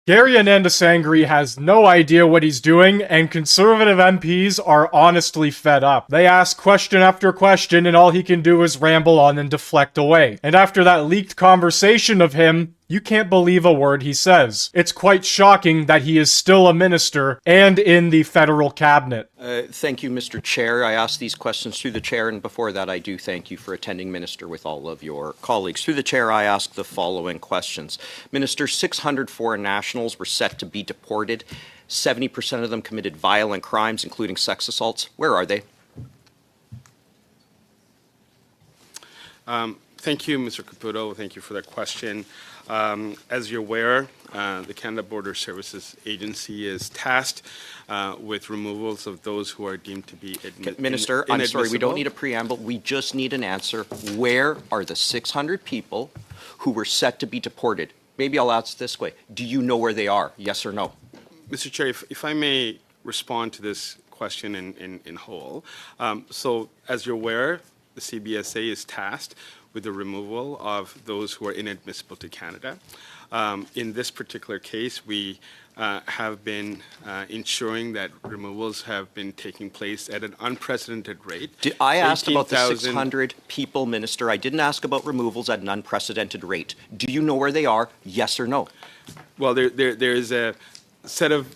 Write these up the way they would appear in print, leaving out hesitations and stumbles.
Gary Anandasangri has no idea what he's doing, and conservative MPs are honestly fed up. They ask question after question, and all he can do is ramble on and deflect away. And after that leaked conversation of him, you can't believe a word he says. It's quite shocking that he is still a minister and in the federal cabinet. Thank you, Mr. Chair. I asked these questions through the chair, and before that, I do thank you for attending, Minister, with all of your colleagues. Through the chair, I ask the following questions. Minister, 600 foreign nationals were set to be deported. 70% of them committed violent crimes, including sex assaults. Where are they? Thank you, Mr. Caputo. Thank you for that question. As you're aware, the Canada Border Services Agency is tasked with removals of those who are deemed to be Minister, I'm sorry, we don't need a preamble. We just need an answer. Where are the 600 people who were set to be deported? Maybe I'll ask this way. Do you know where they are? Yes or no? Mr. Chair, if I may respond to this question in whole. So, as you're aware, the CBSA is tasked with the removal of those who are inadmissible to Canada. In this particular case, we have been ensuring that removals have been taking place at an unprecedented rate. I asked about the 600 people, Minister. I didn't ask about removals at an unprecedented rate. Do you know where they are? Yes or no? Well, there is a set of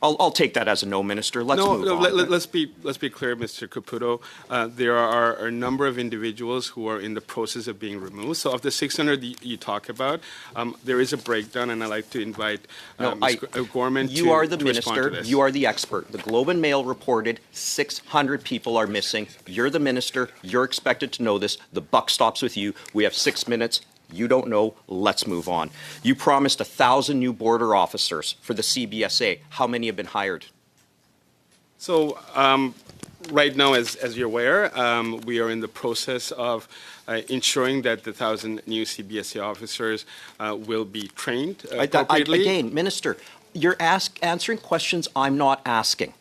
I'll take that as a no, Minister. Let's move on. Let's be clear, Mr. Caputo. There are a number of individuals who are in the process of being removed. So of the 600 you talk about, there is a breakdown, and I'd like to invite Ms. Gorman You are the to respond to Minister. this. You are the expert. The Globe and Mail reported 600 people are missing. You're the Minister. You're expected to know this. The buck stops with you. We have 6 minutes. You don't know. Let's move on. You promised 1,000 new border officers for the CBSA. How many have been hired? So right now, as you're aware, we are in the process of ensuring that the 1,000 new CBSA officers will be trained appropriately. Again, Minister, you're answering questions I'm not asking.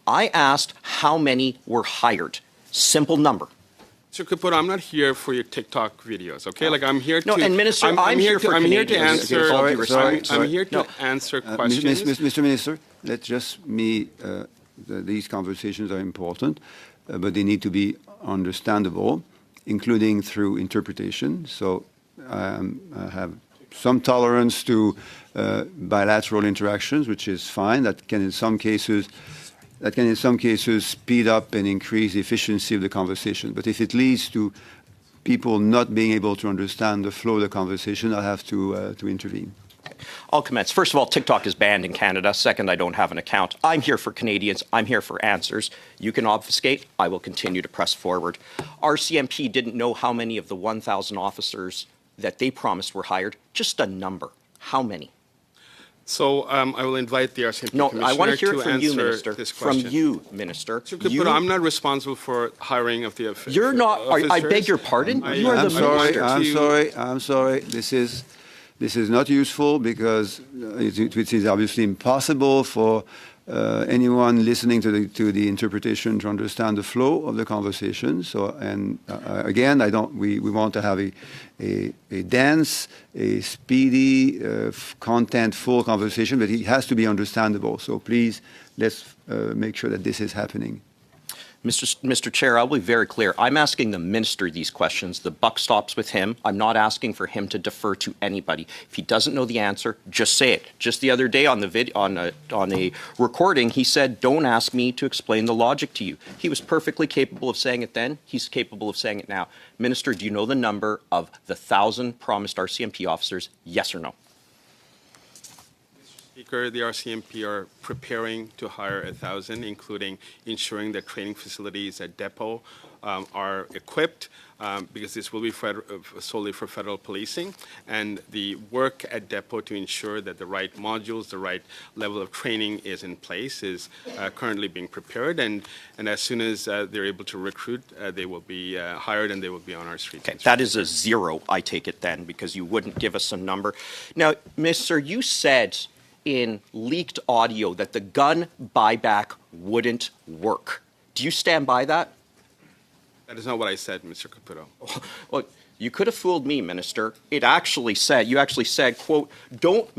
I asked how many were hired. Simple number. Mr. Caputo, I'm not here for your TikTok videos, okay? Like I'm here to. No, and Minister, I'm here for I'm here to Canadians. answer. I'm here to answer questions. Mr. Minister, let's just these conversations are important, but they need to be understandable, including through interpretation. So I have some tolerance to bilateral interactions, which is fine. That can in some cases speed up and increase the efficiency of the conversation. But if it leads to people not being able to understand the flow of the conversation, I'll have to intervene. I'll commence. First of all, TikTok is banned in Canada. Second, I don't have an account. I'm here for Canadians. I'm here for answers. You can obfuscate. I will continue to press forward. RCMP didn't know how many of the 1,000 officers that they promised were hired. Just a number. How many? So I will invite the RCMP Commissioner I want to hear it from you, Minister. This question. From you, Minister. But I'm not responsible for hiring of the officers. You're not. I beg your pardon. You are the Minister. I'm sorry. This is not useful because it is obviously impossible for anyone listening to the interpretation to understand the flow of the conversation. So, and again, we want to have a dense, a speedy, content-full conversation, but it has to be understandable. So please, let's make sure that this is happening. Mr. Chair, I'll be very clear. I'm asking the Minister these questions. The buck stops with him. I'm not asking for him to defer to anybody. If he doesn't know the answer, just say it. Just the other day on a recording, he said, "Don't ask me to explain the logic to you." He was perfectly capable of saying it then. He's capable of saying it now. Minister, do you know the number of the 1,000 promised RCMP officers? Yes or no? Speaker, the RCMP are preparing to hire 1,000, including ensuring that training facilities at depot are equipped, because this will be solely for federal policing, and the work at depot to ensure that the right modules, the right level of training is in place is currently being prepared, and as soon as they're able to recruit, they will be hired and they will be on our streets. Okay, that is a zero, I take it then, because you wouldn't give us a number. Now, Mr., you said in leaked audio that the gun buyback wouldn't work. Do you stand by that? That is not what I said, Mr. Caputo. Well, You could have fooled me, Minister. You actually said, quote, don't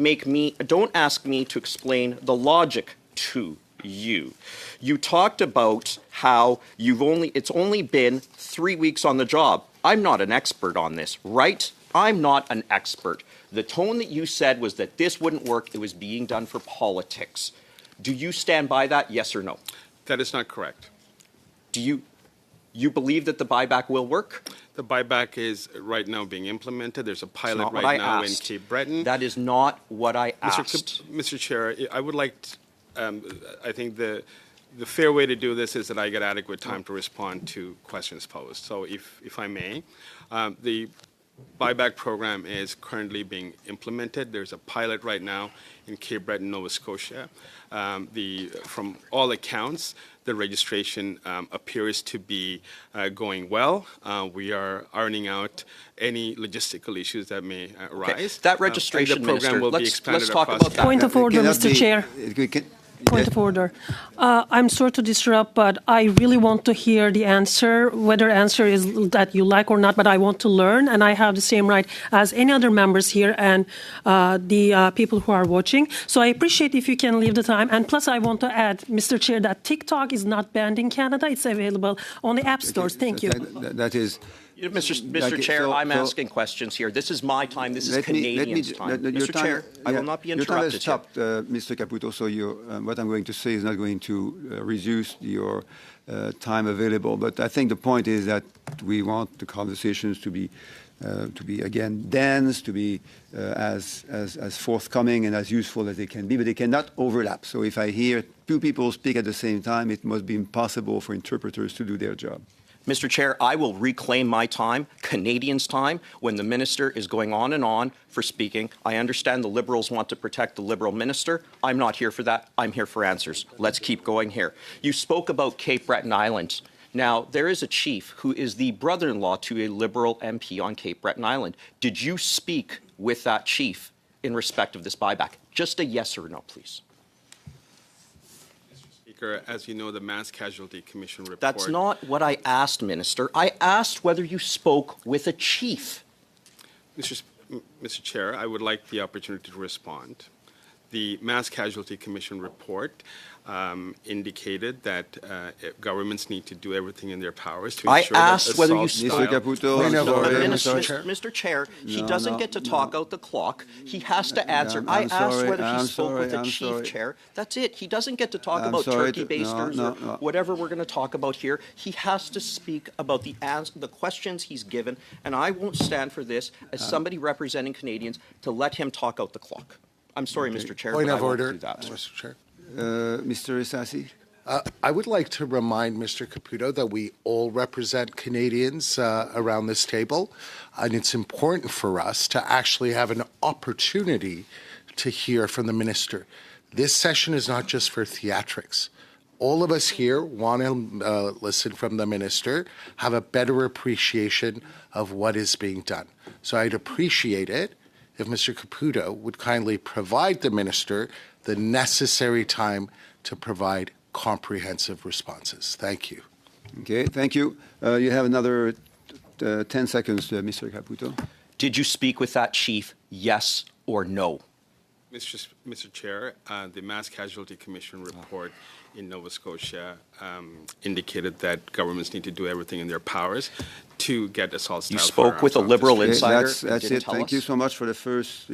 ask me to explain the logic to you. You talked about how it's only been 3 weeks on the job. I'm not an expert on this, right? I'm not an expert. The tone that you said was that this wouldn't work. It was being done for politics. Do you stand by that, yes or no? That is not correct. Do you believe that the buyback will work? The buyback is right now being implemented. There's a That's pilot not what right I now asked. in Cape Breton. That is not what I asked. Mr. Chair, I would like, I think the fair way to do this is that I get adequate time to respond to questions posed. So if I may, the buyback program is currently being implemented. There's a pilot right now in Cape Breton, Nova Scotia. From all accounts, the registration appears to be going well. We are ironing out any logistical issues that may arise. That registration, and the program Minister, will be let's expanded talk across about that. Point of order, Cannot Mr. be- Chair. it can- Point of order. I'm sorry to disrupt, but I really want to hear the answer, whether answer is that you like or not, but I want to learn, and I have the same right as any other members here and the people who are watching. So I appreciate if you can leave the time. And plus, I want to add, Mr. Chair, that TikTok is not banned in Canada. It's available on the app stores. Thank you. That is. Mr. Chair, I'm asking questions here. This is my time. This is Canadians' time. Mr. Chair, I will not be interrupted Your time has stopped, Mr. Caputo, so what I'm going to say is not going to reduce your time available. But I think the point is that we want the conversations to be again dense, to be as forthcoming and as useful as they can be, but they cannot overlap. So if I hear two people speak at the same time, it must be impossible for interpreters to do their job. Mr. Chair, I will reclaim my time, Canadians' time, when the minister is going on and on for speaking. I understand the Liberals want to protect the Liberal minister. I'm not here for that. I'm here for answers. Let's keep going here. You spoke about Cape Breton Island. Now, there is a chief who is the brother-in-law to a Liberal MP on Cape Breton Island. Did you speak with that chief in respect of this buyback? Just a yes or no, please. Speaker, as you know, the Mass Casualty Commission report. That's not what I asked, Minister. I asked whether you spoke with a chief. Mr. Chair, I would like the opportunity to respond. The Mass Casualty Commission report indicated that governments need to do everything in their powers to I ensure asked that whether you assault spoke. Mr. Caputo, style- I'm sorry, Mr. Chair, he doesn't get to talk out the clock. He has to answer. I'm I asked sorry, whether he I'm spoke with sorry, a I'm chief, sorry. Chair. That's it. He doesn't get to talk I'm about sorry turkey to- no, basters no, or no. whatever we're going to talk about here. He has to speak about the questions he's given, and I won't stand for this as somebody representing Canadians to let him talk out the clock. I'm sorry, Mr. Chair, Point but I of won't order, do that. Mr. Chair. Mr. Isasi? I would like to remind Mr. Caputo that we all represent Canadians around this table, and it's important for us to actually have an opportunity to hear from the minister. This session is not just for theatrics. All of us here want to listen from the minister, have a better appreciation of what is being done. So I'd appreciate it if Mr. Caputo would kindly provide the minister the necessary time to provide comprehensive responses. Thank you. Okay, thank you. You have another 10 seconds, Mr. Caputo. Did you speak with that chief, yes or no? Mr. Chair, the Mass Casualty Commission report in Nova Scotia indicated that governments need to do everything in their powers to get assault-style You spoke with a firearms off the Liberal street. insider. That's Didn't it. tell Thank us. you so much for the first.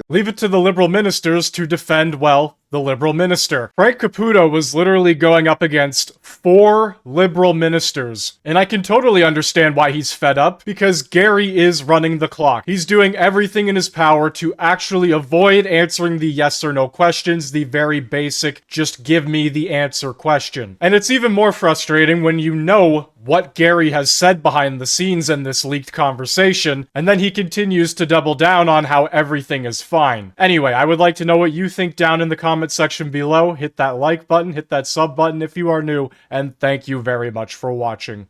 Leave it to the Liberal ministers to defend, well, the Liberal minister. Frank Caputo was literally going up against 4 Liberal ministers. And I can totally understand why he's fed up, because Gary is running the clock. He's doing everything in his power to actually avoid answering the yes or no questions, the very basic, just give me the answer question. And it's even more frustrating when you know what Gary has said behind the scenes in this leaked conversation, and then he continues to double down on how everything is fine. Anyway, I would like to know what you think down in the comment section below. Hit that like button, hit that sub button if you are new, and thank you very much for watching.